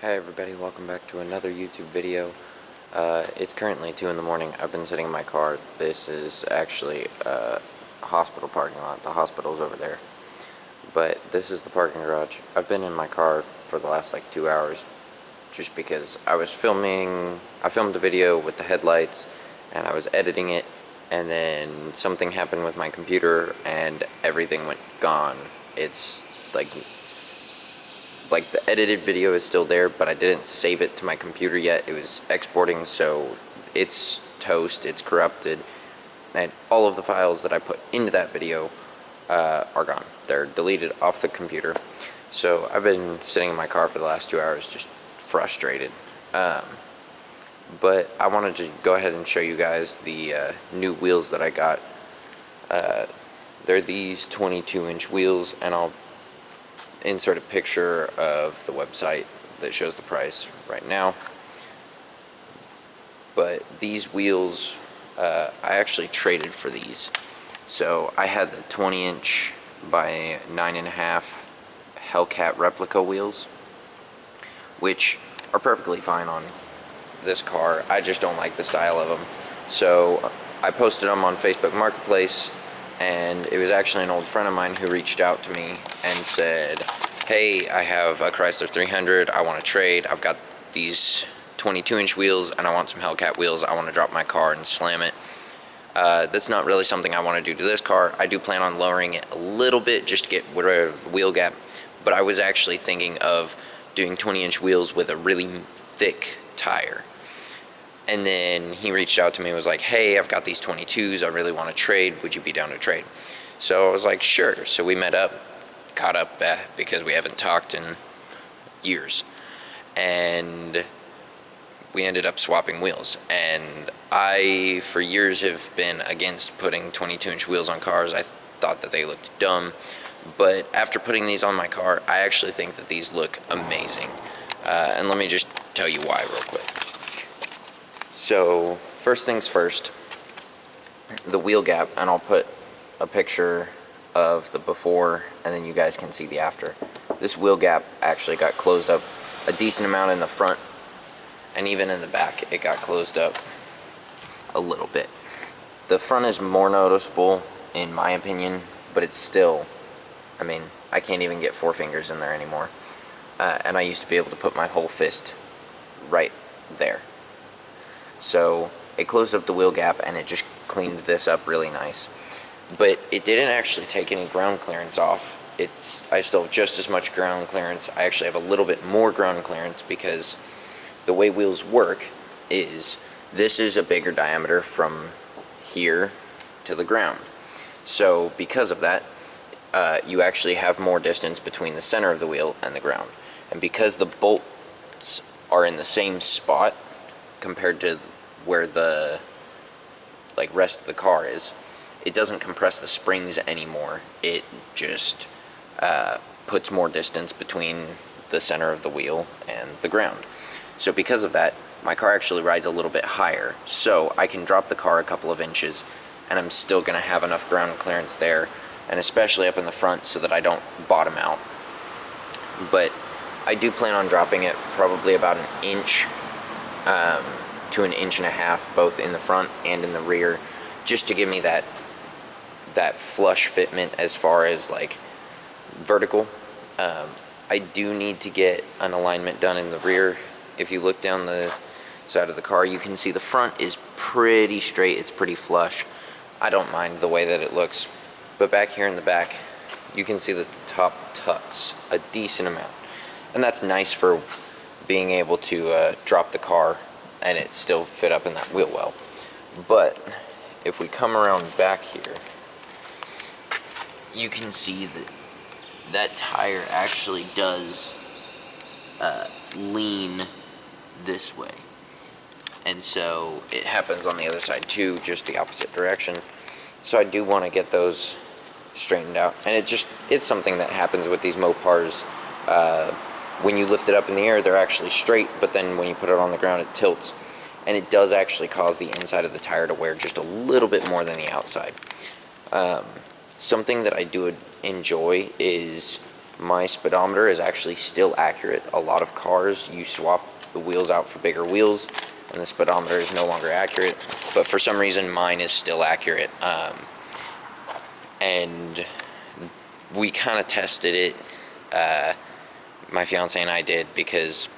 Hi everybody, welcome back to another YouTube video. It's currently 2 in the morning. I've been sitting in my car. This is actually a hospital parking lot. The hospital's over there. But this is the parking garage. I've been in my car for the last like 2 hours just because I filmed a video with the headlights and I was editing it, and then something happened with my computer and everything went gone. It's like the edited video is still there, but I didn't save it to my computer yet. It was exporting, so it's toast, it's corrupted, and all of the files that I put into that video are gone. They're deleted off the computer. So I've been sitting in my car for the last 2 hours just frustrated. But I wanted to go ahead and show you guys the new wheels that I got. They're these 22-inch wheels, and I'll insert a picture of the website that shows the price right now. But these wheels, I actually traded for these. So I had the 20-inch by 9.5 Hellcat replica wheels, which are perfectly fine on this car. I just don't like the style of them. So I posted them on Facebook Marketplace, and it was actually an old friend of mine who reached out to me and said, hey, I have a Chrysler 300, I want to trade. I've got these 22-inch wheels and I want some Hellcat wheels. I want to drop my car and slam it. That's not really something I want to do to this car. I do plan on lowering it a little bit just to get rid of the wheel gap, but I was actually thinking of doing 20-inch wheels with a really thick tire. And then he reached out to me and was like, hey, I've got these 22s, I really want to trade, would you be down to trade? So I was like, sure. So we met up, caught up because we haven't talked in years, and we ended up swapping wheels. And I, for years, have been against putting 22-inch wheels on cars. I thought that they looked dumb, but after putting these on my car, I actually think that these look amazing. And let me just tell you why real quick. So first things first, the wheel gap, and I'll put a picture of the before and then you guys can see the after. This wheel gap actually got closed up a decent amount in the front, and even in the back it got closed up a little bit. The front is more noticeable in my opinion, but it's still, I mean, I can't even get 4 fingers in there anymore. And I used to be able to put my whole fist right there. So it closed up the wheel gap and it just cleaned this up really nice. But it didn't actually take any ground clearance off. I still have just as much ground clearance. I actually have a little bit more ground clearance because the way wheels work is this is a bigger diameter from here to the ground. So because of that, you actually have more distance between the center of the wheel and the ground. And because the bolts are in the same spot compared to where the rest of the car is, it doesn't compress the springs anymore. It just puts more distance between the center of the wheel and the ground. So because of that, my car actually rides a little bit higher. So I can drop the car a couple of inches and I'm still going to have enough ground clearance there, and especially up in the front so that I don't bottom out. But I do plan on dropping it probably about an inch to an inch and a half, both in the front and in the rear, just to give me that flush fitment as far as like vertical. I do need to get an alignment done in the rear. If you look down the side of the car, you can see the front is pretty straight, it's pretty flush. I don't mind the way that it looks, but back here in the back you can see that the top tucks a decent amount, and that's nice for being able to drop the car and it still fit up in that wheel well. But if we come around back here, you can see that that tire actually does lean this way, and so it happens on the other side too, just the opposite direction. So I do want to get those straightened out, and it's something that happens with these Mopars. When you lift it up in the air, they're actually straight, but then when you put it on the ground, it tilts, and it does actually cause the inside of the tire to wear just a little bit more than the outside. Something that I do enjoy is my speedometer is actually still accurate. A lot of cars, you swap the wheels out for bigger wheels, and the speedometer is no longer accurate. But for some reason, mine is still accurate. And we kind of tested it. My fiance and I did, because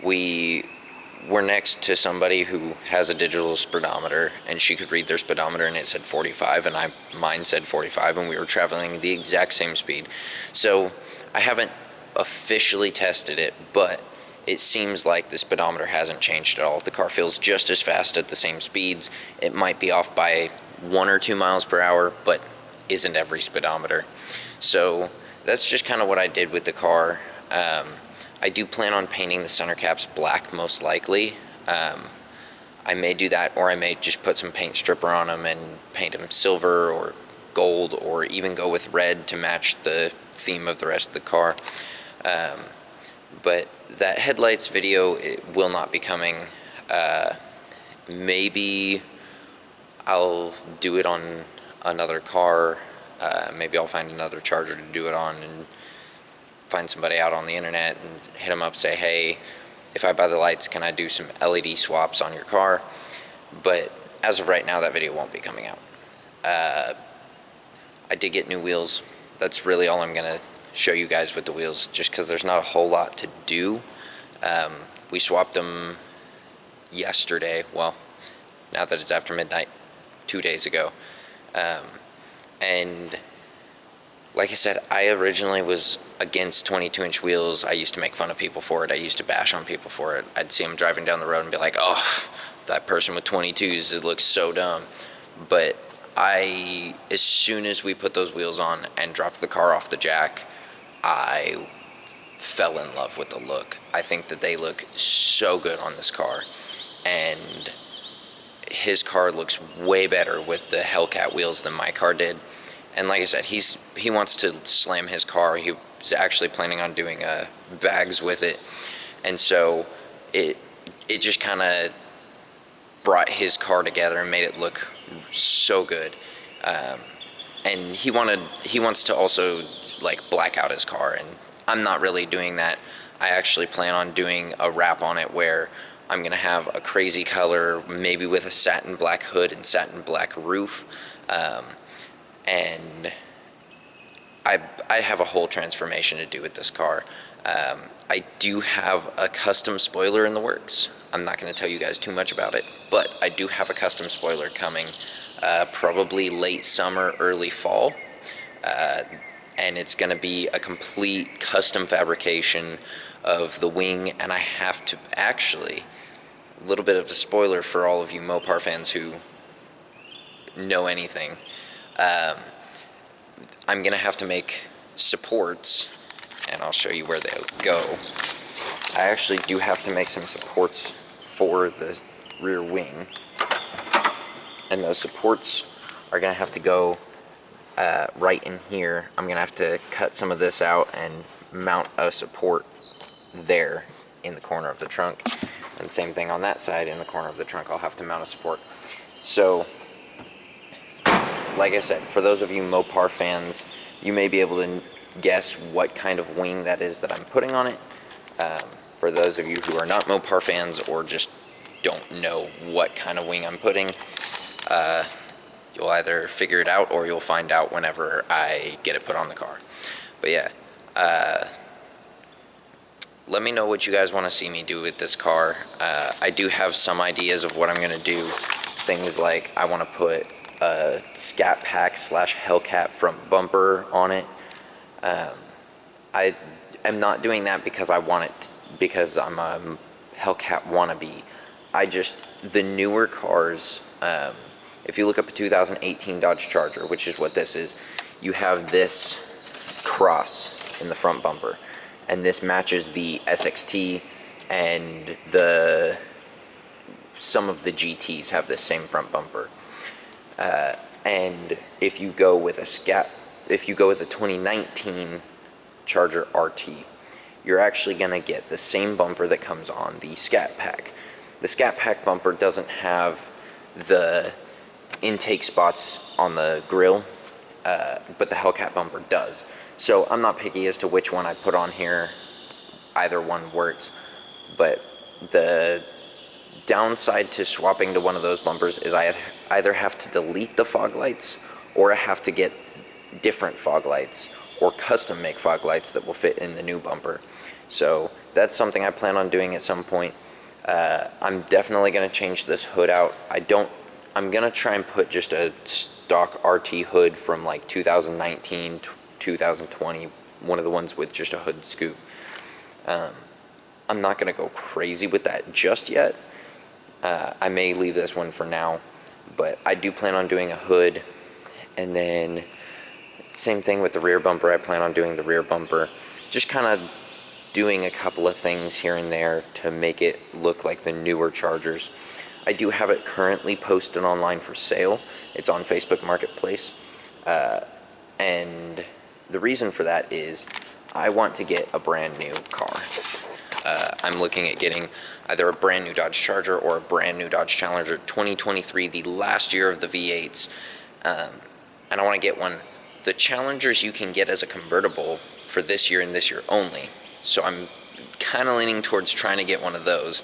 we were next to somebody who has a digital speedometer, and she could read their speedometer and it said 45, and mine said 45, and we were traveling the exact same speed. So I haven't officially tested it, but it seems like the speedometer hasn't changed at all. The car feels just as fast at the same speeds. It might be off by 1 or 2 miles per hour, but isn't every speedometer. So that's just kind of what I did with the car. I do plan on painting the center caps black, most likely. I may do that, or I may just put some paint stripper on them and paint them silver or gold, or even go with red to match the theme of the rest of the car. But that headlights video, it will not be coming. Maybe I'll do it on another car. Maybe I'll find another charger to do it on, and find somebody out on the internet and hit them up, say, hey, if I buy the lights, can I do some LED swaps on your car? But as of right now, that video won't be coming out. I did get new wheels. That's really all I'm gonna show you guys with the wheels, just because there's not a whole lot to do. We swapped them yesterday, well, now that it's after midnight, 2 days ago. And like I said, I originally was against 22-inch wheels. I used to make fun of people for it. I used to bash on people for it. I'd see them driving down the road and be like, oh, that person with 22s, it looks so dumb. But as soon as we put those wheels on and dropped the car off the jack, I fell in love with the look. I think that they look so good on this car. And his car looks way better with the Hellcat wheels than my car did. And like I said, he wants to slam his car. He was actually planning on doing bags with it, and so it just kind of brought his car together and made it look so good. And he wants to also like black out his car, and I'm not really doing that. I actually plan on doing a wrap on it where I'm gonna have a crazy color, maybe with a satin black hood and satin black roof. And I have a whole transformation to do with this car. I do have a custom spoiler in the works. I'm not going to tell you guys too much about it, but I do have a custom spoiler coming, probably late summer, early fall. And it's going to be a complete custom fabrication of the wing, and I have to actually, a little bit of a spoiler for all of you Mopar fans who know anything. I'm gonna have to make supports, and I'll show you where they go. I actually do have to make some supports for the rear wing, and those supports are gonna have to go right in here. I'm gonna have to cut some of this out and mount a support there in the corner of the trunk, and same thing on that side. In the corner of the trunk, I'll have to mount a support. So like I said, for those of you Mopar fans, you may be able to guess what kind of wing that is that I'm putting on it. For those of you who are not Mopar fans, or just don't know what kind of wing I'm putting, you'll either figure it out or you'll find out whenever I get it put on the car. But yeah, let me know what you guys want to see me do with this car. I do have some ideas of what I'm going to do. Things like I want to put a Scat Pack / Hellcat front bumper on it. I am not doing that because I want it, because I'm a Hellcat wannabe. The newer cars, if you look up a 2018 Dodge Charger, which is what this is, you have this cross in the front bumper, and this matches the SXT, and some of the GTs have the same front bumper. And if you go with a 2019 Charger RT, you're actually going to get the same bumper that comes on the Scat Pack. The Scat Pack bumper doesn't have the intake spots on the grill. but the Hellcat bumper does. So I'm not picky as to which one I put on here. Either one works. But the downside to swapping to one of those bumpers is I either have to delete the fog lights, or I have to get different fog lights or custom make fog lights that will fit in the new bumper. So that's something I plan on doing at some point. I'm definitely going to change this hood out. I'm going to try and put just a stock RT hood from like 2019 to 2020, one of the ones with just a hood scoop. I'm not going to go crazy with that just yet. I may leave this one for now, but I do plan on doing a hood. And then same thing with the rear bumper. I plan on doing the rear bumper, just kind of doing a couple of things here and there to make it look like the newer Chargers. I do have it currently posted online for sale. It's on Facebook Marketplace. And the reason for that is I want to get a brand new car. I'm looking at getting either a brand new Dodge Charger or a brand new Dodge Challenger 2023, the last year of the V8s. And I want to get one. The Challengers you can get as a convertible for this year and this year only. So I'm kind of leaning towards trying to get one of those.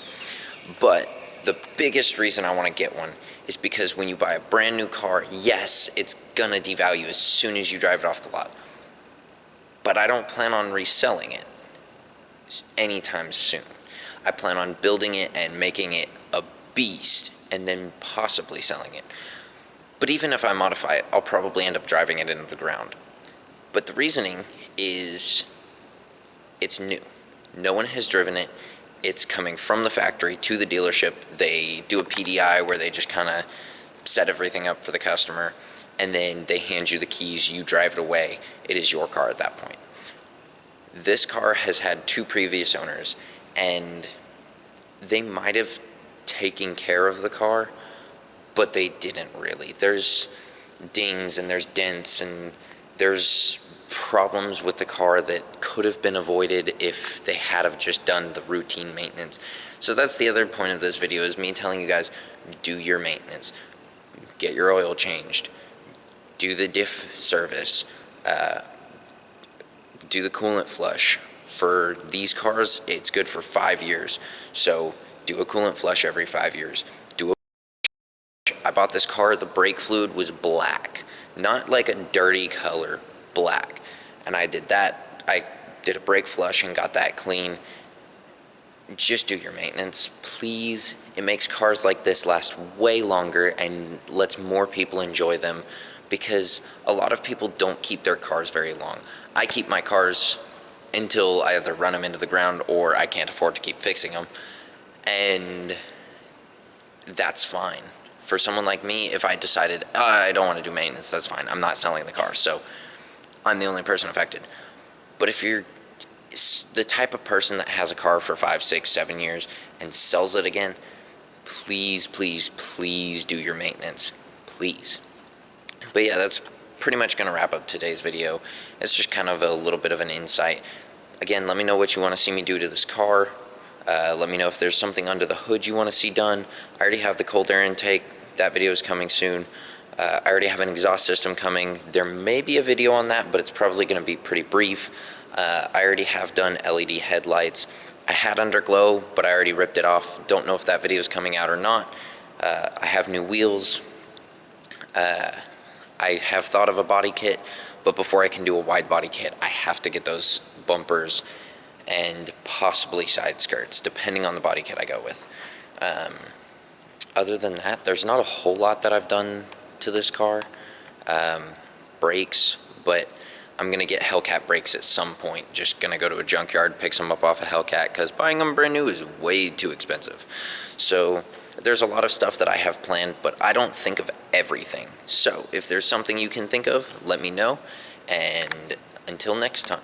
But the biggest reason I want to get one is because when you buy a brand new car, yes, it's going to devalue as soon as you drive it off the lot. But I don't plan on reselling it anytime soon. I plan on building it and making it a beast and then possibly selling it. But even if I modify it, I'll probably end up driving it into the ground. But the reasoning is it's new. No one has driven it. It's coming from the factory to the dealership. They do a PDI where they just kind of set everything up for the customer, and then they hand you the keys, you drive it away. It is your car at that point. This car has had 2 previous owners, and they might have taken care of the car, but they didn't really. There's dings and there's dents and there's problems with the car that could have been avoided if they had have just done the routine maintenance. So that's the other point of this video, is me telling you guys, do your maintenance. Get your oil changed. Do the diff service. Do the coolant flush. For these cars, it's good for 5 years. So do a coolant flush every 5 years. I bought this car, the brake fluid was black. Not like a dirty color, black. And I did that. I did a brake flush and got that clean. Just do your maintenance, please. It makes cars like this last way longer and lets more people enjoy them, because a lot of people don't keep their cars very long. I keep my cars until I either run them into the ground or I can't afford to keep fixing them. And that's fine. For someone like me, if I decided I don't want to do maintenance, that's fine. I'm not selling the car, so I'm the only person affected. But if you're the type of person that has a car for 5, 6, 7 years and sells it again, please, please, please do your maintenance. Please. But yeah, that's pretty much going to wrap up today's video. It's just kind of a little bit of an insight. Again, let me know what you want to see me do to this car. Let me know if there's something under the hood you want to see done. I already have the cold air intake. That video is coming soon. I already have an exhaust system coming. There may be a video on that, but it's probably going to be pretty brief. I already have done LED headlights. I had underglow, but I already ripped it off. Don't know if that video is coming out or not. I have new wheels. I have thought of a body kit, but before I can do a wide body kit, I have to get those bumpers and possibly side skirts, depending on the body kit I go with. Other than that, there's not a whole lot that I've done to this car. Brakes, but I'm going to get Hellcat brakes at some point. Just going to go to a junkyard, pick some up off a Hellcat, because buying them brand new is way too expensive. So there's a lot of stuff that I have planned, but I don't think of everything. So if there's something you can think of, let me know. And until next time.